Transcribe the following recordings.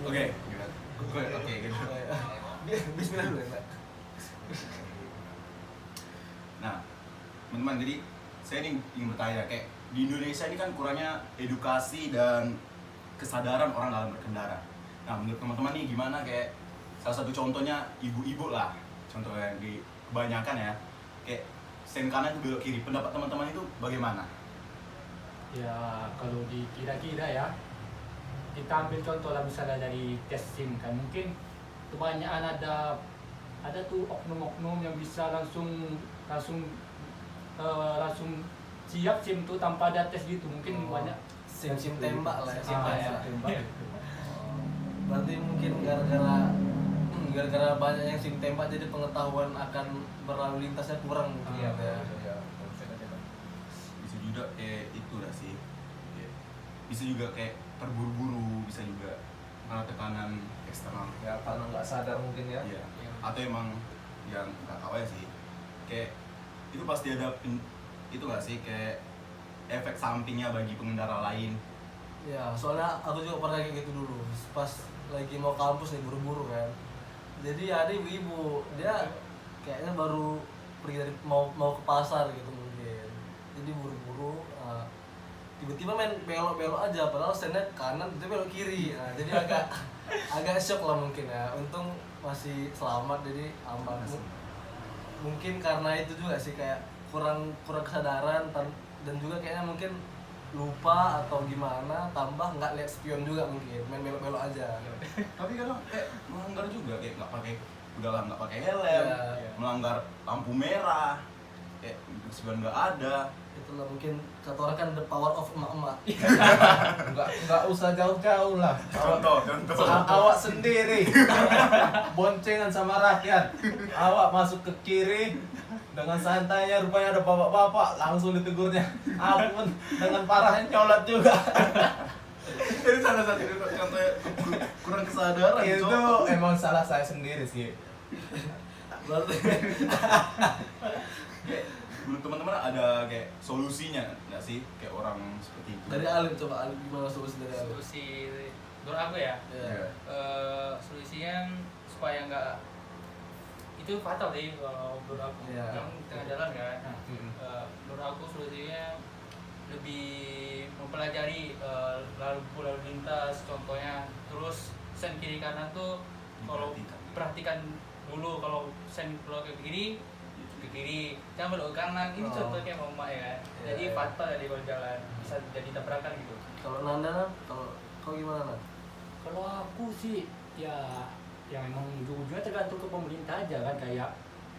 Oke, gitu. Bismillah dulu ya, Pak. Nah, teman-teman, jadi saya ini ingin bertanya, kayak di Indonesia ini kan kurangnya edukasi dan kesadaran orang dalam berkendara. Nah, menurut teman-teman nih gimana, kayak salah satu contohnya ibu-ibu lah, contohnya di kebanyakan ya, kayak sen kanan itu belok kiri. Pendapat teman-teman itu bagaimana? Ya kalau dikira-kira ya, kita ambil contoh lah misalnya dari tes SIM kan, mungkin kebanyakan ada tuh oknum-oknum yang bisa langsung siap SIM tuh tanpa ada tes gitu, mungkin banyak SIM tembak lah ya. SIM tembak. Berarti mungkin gara-gara banyak yang SIM tembak jadi pengetahuan akan berlalu lintasnya kurang mungkin. Iya. Bisa juga kayak itu lah sih. Kayak, bisa juga kayak terburu-buru, bisa juga karena tekanan eksternal. Ya karena nggak sadar mungkin ya. Iya. Atau emang yang nggak tahu ya sih. Kayak itu pasti ada itu nggak sih, kayak efek sampingnya bagi pengendara lain. Ya, soalnya aku juga pernah kayak gitu dulu. Pas lagi mau kampus nih buru-buru kan. Jadi ada ibu-ibu, dia kayaknya baru pergi dari mau ke pasar gitu mungkin. Jadi buru-buru, tiba-tiba main belok-belok aja, padahal standnya kanan itu belok kiri. Nah, jadi agak shock lah mungkin ya. Untung masih selamat, jadi aman. Mungkin karena itu juga sih, kayak kurang kesadaran dan juga kayaknya mungkin lupa atau gimana, tambah nggak lihat spion juga mungkin, main belok-belok aja. Tapi kadang kayak melanggar juga, kayak nggak pakai helm, Iya. melanggar lampu merah, kayak sebenarnya nggak ada. Itulah mungkin kata orang kan the power of emak-emak. Nggak usah jauh-jauh lah. Contoh. Awak sendiri boncengan sama rakyat. Awak masuk ke kiri dengan santainya, rupanya ada bapak-bapak, langsung ditegurnya. Aku pun dengan parahnya nyolot juga. Ini salah satu contohnya kurang kesadaran. Itu Cok. emang salah saya sendiri sih. Berarti Menurut teman-teman ada kayak solusinya nggak sih, kayak orang seperti itu? dari Alim, coba Alim gimana solusi dari Alim? Solusi menurut aku ya, Iya. solusinya supaya nggak itu fatal sih kalau menurut aku. Iya. Yang di tengah jalan kan. Mm-mm. Menurut aku solusinya lebih mempelajari lalu lintas, contohnya, terus sen kiri kanan tuh kalau perhatikan dulu, kalau sen keluar ke kiri, jangan belok ke kanan. Ini Oh. contohnya mama ya kan. Jadi Iya. fatal dari kalau jalan, bisa jadi tabrakan gitu. Kalau Nanda, kalau kau gimana Nanda? Kalau aku sih ya memang ujung-ujungnya tergantung ke pemerintah aja kan, kayak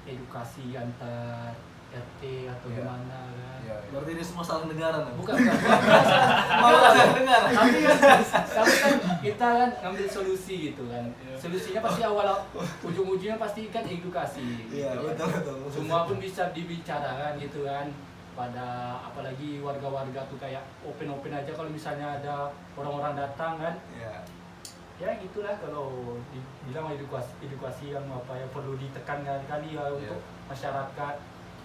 edukasi antar RT atau Iya. gimana kan. Iya. Berarti ini semua salah negara Nanda? Bukan. Malah salah negara. Tapi kan kita kan ngambil solusi gitu kan. Solusinya pasti ujung-ujungnya pasti kan edukasi. Iya, gitu kan. betul. Semua pun bisa dibicarakan gitu kan. Pada apalagi warga-warga tuh kayak open aja kalau misalnya ada orang-orang datang kan. Iya. Ya gitulah, kalau dibilang edukasi yang apa ya perlu ditekan kali ya untuk masyarakat.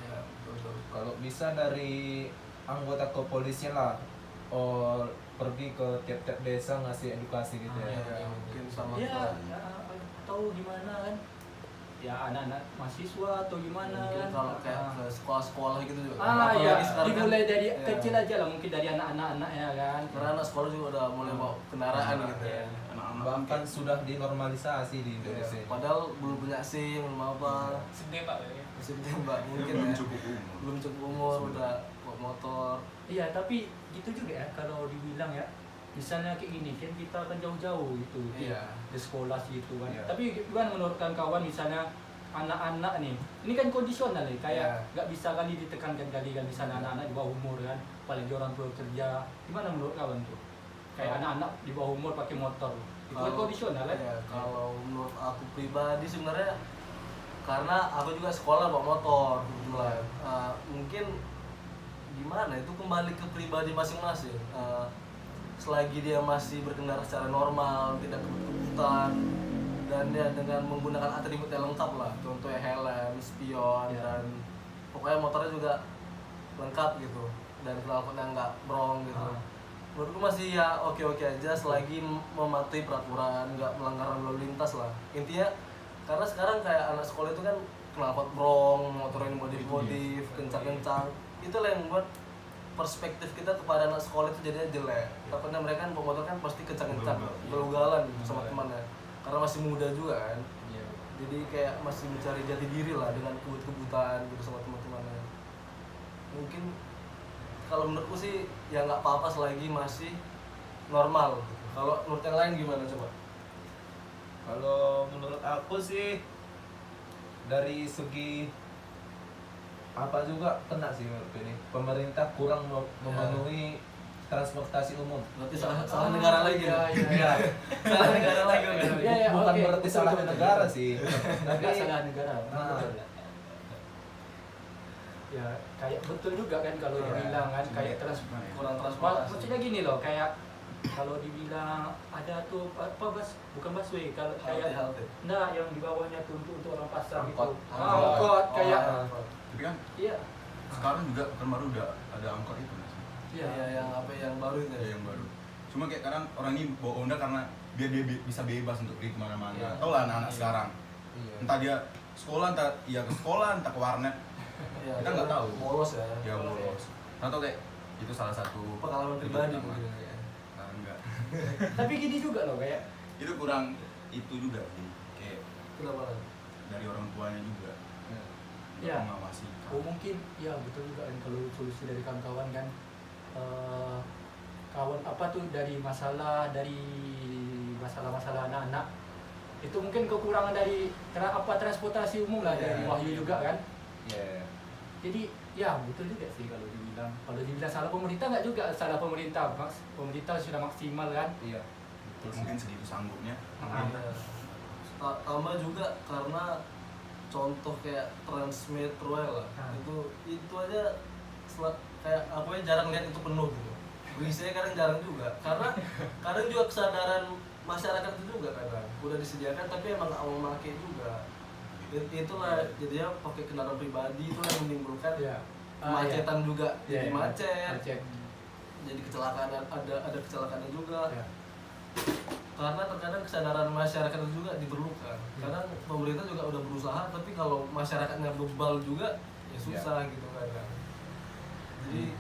Iya, betul. Kalau bisa dari anggota kepolisian lah, pergi ke tiap-tiap desa ngasih edukasi gitu ya. Iya, mungkin sama Ya, atau gimana kan? Ya anak-anak mahasiswa atau gimana mungkin kan? kalau kayak ke sekolah-sekolah gitu juga. Iya, Apalagi sekarang kan- dimulai dari Iya. kecil aja lah, mungkin dari anak-anak ya kan. Karena anak sekolah juga udah mulai bawa kendaraan gitu ya. Anak-anak Bahkan sudah dinormalisasi di Indonesia. Iya. Padahal belum punya SIM, belum apa. Sedih pak ya. Mesin tembak mungkin belum ya. cukup umur. Belum cukup umur, udah bawa motor. Iya, tapi gitu juga ya kalau dibilang ya. Misalnya kayak gini kan kita akan jauh-jauh gitu Iya. di sekolah gitu kan. Iya. Tapi kan menurut kawan misalnya anak-anak nih, ini kan kondisional nih, kayak Iya. nggak bisa kali ditekankan kali kan, misalnya anak-anak di bawah umur kan, apalagi orang tua kerja, gimana menurut kawan tuh? Kayak anak-anak di bawah umur pakai motor, itu kan kondisional kan? Iya, kalau menurut aku pribadi sebenarnya karena aku juga sekolah bawa motor kebetulan. Mungkin gimana itu kembali ke pribadi masing-masing. Selagi dia masih berkendara secara normal, tidak kebut-kebutan, dan dia dengan menggunakan atribut yang lengkap lah, contohnya helm, spion, Iya. dan pokoknya motornya juga lengkap gitu, dan knalpotnya nggak brong gitu. menurutku masih ya oke-oke aja selagi mematuhi peraturan, nggak melanggar lalu lintas lah intinya. Karena sekarang kayak anak sekolah itu kan knalpot brong, motornya modif-modif, kencang-kencang, itu lah yang membuat perspektif kita kepada anak sekolah itu jadinya jelek. Takutnya mereka kan pemotor kan pasti kencang-kencang, belugalan gitu sama temannya, karena masih muda juga kan. Iya. Jadi kayak masih mencari jati diri lah dengan kebut-kebutan gitu sama teman-temannya. Mungkin kalau menurutku sih ya nggak apa-apa selagi masih normal gitu. Kalau menurut yang lain gimana coba? Kalau menurut aku sih dari segi apa juga kena sih menurut ini. Pemerintah kurang memenuhi transportasi umum. Berarti salah negara lagi ya? Iya. Salah negara lagi kan? Iya, iya, Bukan oke. berarti salah negara sih. Tapi Tapi salah negara. Nah. Ya kayak betul juga kan kalau Iya. dibilang kan kayak Kurang transportasi. maksudnya gini loh, kayak kalau dibilang ada tuh apa bukan busway, kalau kayak Halte. nah yang di bawahnya tuh untuk orang pasar gitu. Angkot. Angkot kayak Tapi kan iya. sekarang juga kan baru udah ada angkot itu nggak sih? Iya. Iya, yang apa yang baru itu? Ya, yang baru. Cuma kayak kadang orang ini bawa Honda karena biar dia bisa bebas untuk pergi kemana-mana. Iya. Tau lah anak-anak Iya. sekarang. iya. Entah dia sekolah, entah ya ke sekolah, entah ke warnet. Iya, Kita nggak tahu. bolos ya. Ya bolos. Atau kayak itu salah satu Pengalaman pribadi mungkin ya. Nah, enggak. Tapi gini juga loh kayak Itu kurang itu juga sih. Kayak Kenapa lagi? dari orang tuanya juga. Iya. Mengawasi. oh mungkin ya betul juga kan kalau solusi dari kawan-kawan kan kawan apa tuh dari masalah-masalah anak-anak itu mungkin kekurangan dari transportasi umum lah dari Iya, Wahyu iya. juga kan. Iya. Jadi ya betul juga sih kalau dibilang salah pemerintah nggak juga salah pemerintah, pemerintah sudah maksimal kan. Iya. Mungkin segitu sanggupnya. Ah. Iya. Tambah juga karena contoh kayak Transmetro lah, Ah. itu aja kayak apa ya jarang lihat itu penuh gitu. Berisinya kadang jarang juga, karena kadang juga kesadaran masyarakat itu juga kadang udah disediakan tapi emang nggak mau memakai juga. Itulah jadinya pakai kendaraan pribadi itu yang menimbulkan Iya. kemacetan juga, Iya, jadi iya. macet, Macet. jadi kecelakaan ada kecelakaannya juga. Iya. Karena terkadang kesadaran masyarakat itu juga diperlukan. Kadang pemerintah juga udah berusaha, tapi kalau masyarakatnya bebal juga ya susah gitu kadang. Jadi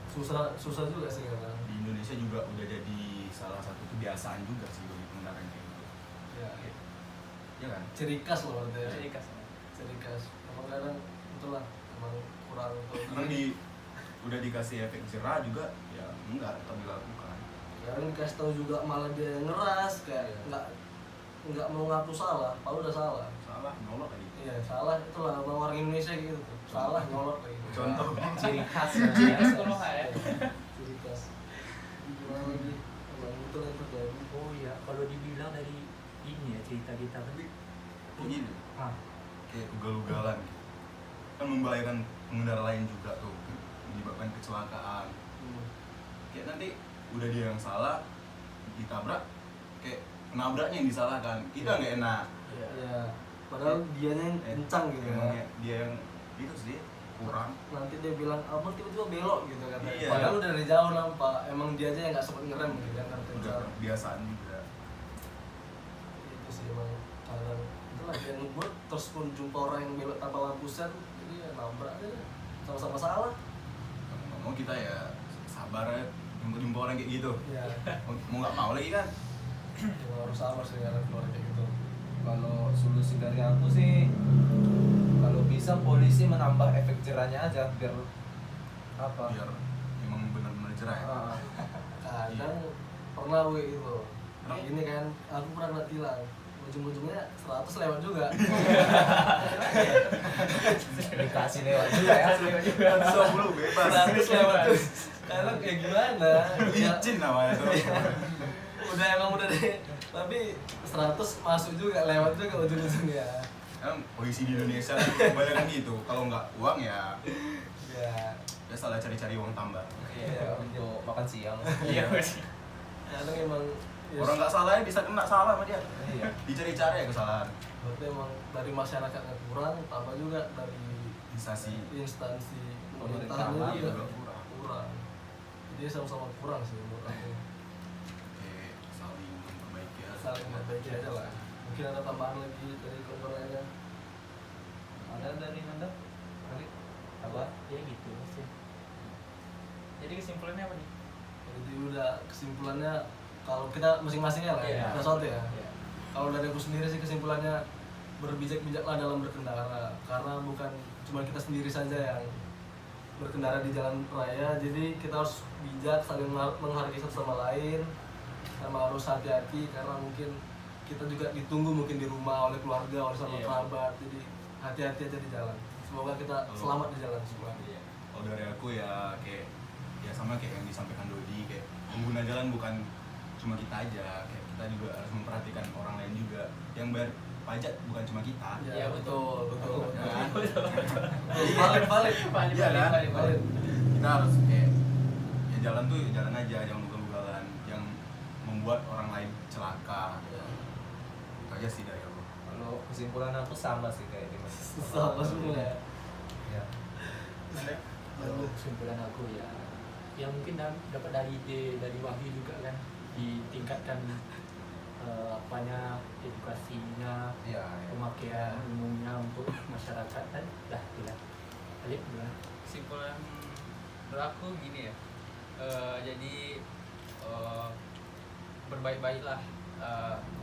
susah juga sih kadang. Di Indonesia juga udah jadi salah satu kebiasaan juga sih bagi pengendara kayak gitu. Ya, Ya kan? ciri khas loh berarti ya. Jadi kas. Ciri khas. Emang kadang itulah emang kurang Karena udah dikasih efek jerah juga ya enggak tetap dilakukan. Kadang dikasih tahu juga malah dia yang ngeras kayak nggak mau ngaku salah, kalau udah salah. Salah nyolot lagi. Iya salah itulah emang orang Indonesia gitu tuh. Salah nyolot lagi. Contoh. Ciri khas. Ciri khas Konoha ya. Ciri khas. Gimana lagi? Emang itu yang terjadi. Oh iya, kalau dibilang dari ini ya cerita kita tadi. Begini. Ah, Kayak ugal-ugalan gitu. Kan membahayakan pengendara lain juga tuh, menyebabkan kecelakaan. Kayak nanti udah dia yang salah ditabrak, kayak penabraknya yang disalahkan, kita nggak enak. Iya. Padahal dianya yang kencang gitu Emangnya ya. dia yang itu sih kurang. Nanti dia bilang, abang tiba-tiba belok gitu katanya. Iya. Padahal udah dari jauh nampak. Emang dia aja yang nggak sempat ngerem gitu kan karena Udah kencang. kebiasaan juga. Itu sih emang kadang itulah yang ngebuat terus pun jumpa orang yang belok tanpa lampu sen, jadi ya nabrak aja deh. Sama-sama salah. Ngomong kita ya sabar ya, jumpa orang kayak gitu. Iya. Mau nggak mau lagi kan? Emang harus sabar sih kadang keluar kayak gitu. Kalau solusi dari aku sih, kalau bisa polisi menambah efek jerahnya aja biar apa? Biar emang benar-benar jerah ya. Ah, Kadang pernah gue itu. Ini kan aku pernah kena tilang. Ujung-ujungnya 100 lewat juga. dikasih lewat juga ya. 120 bebas. 100 lewat tuh. Kadang kayak gimana? Ya, Licin namanya tuh. udah emang udah deh. Tapi 100 masuk juga, lewat juga ujung-ujungnya. Kan polisi di Indonesia kebanyakan gitu. Kalau nggak uang ya Ya. ya salah cari-cari uang tambah. Iya, untuk makan siang. Iya. Kadang emang ya, Orang nggak salah ya bisa kena salah sama dia. Iya. Dicari-cari ya kesalahan. berarti emang dari masyarakatnya kurang, tambah juga dari Instansi instansi Pemerintah pemerintahnya iya juga juga kurang. kurang. Jadi dia sama-sama kurang sih menurut aku. Kayak saling memperbaiki ya. Saling memperbaiki aja lah. Mungkin ada tambahan lagi dari komporennya. Ada dari Anda? Kali? Apa? Ya gitu sih. Jadi kesimpulannya apa nih? Jadi udah kesimpulannya kalau kita masing-masingnya lah Iya. ya, sesuatu ya. Ya. Kalau dari aku sendiri sih kesimpulannya berbijak-bijaklah dalam berkendara, karena bukan cuma kita sendiri saja yang berkendara di jalan raya, jadi kita harus bijak, saling menghargai satu sama lain, sama harus hati-hati karena mungkin kita juga ditunggu mungkin di rumah oleh keluarga, oleh sama Iya. kerabat, jadi hati-hati aja di jalan. Semoga kita selamat di jalan semua. Iya. Kalau dari aku ya kayak ya sama kayak yang disampaikan Dodi, kayak pengguna jalan bukan cuma kita aja, kayak kita juga harus memperhatikan orang lain juga. Yang bayar pajak bukan cuma kita. Ya, betul, betul. Kan? Valid. Iya kan? Valid. Kita harus kayak ya jalan tuh ya jalan aja, jangan ugal-ugalan yang membuat orang lain celaka. Itu aja sih dari aku. Kalau kesimpulan aku sama sih kayak Dimas. Sama semua ya. Ya. Kalau kesimpulan aku ya mungkin dapat dari ide dari Wahyu juga kan, ditingkatkan apanya edukasinya, Iya. Ya. pemakaian umumnya untuk masyarakat kan, dah tidak. Alif gimana? Kesimpulan menurut aku gini ya. Jadi berbaik-baiklah,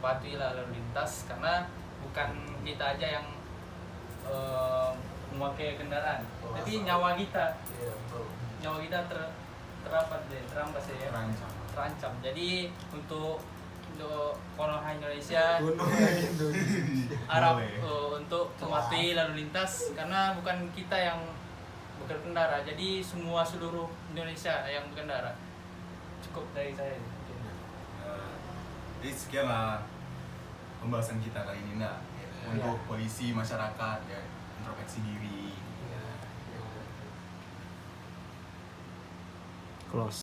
patuhilah lalu lintas karena bukan kita aja yang memakai kendaraan, tapi nyawa kita Iya, betul. terapat deh, terampas ya, Terancam. terancam. Jadi untuk Konoha Indonesia harap Boleh. untuk mematuhi lalu lintas karena bukan kita yang berkendara, jadi semua seluruh Indonesia yang berkendara. Cukup dari saya. Jadi sekianlah pembahasan kita kali ini, Nda. Untuk polisi masyarakat ya, introspeksi diri. Close.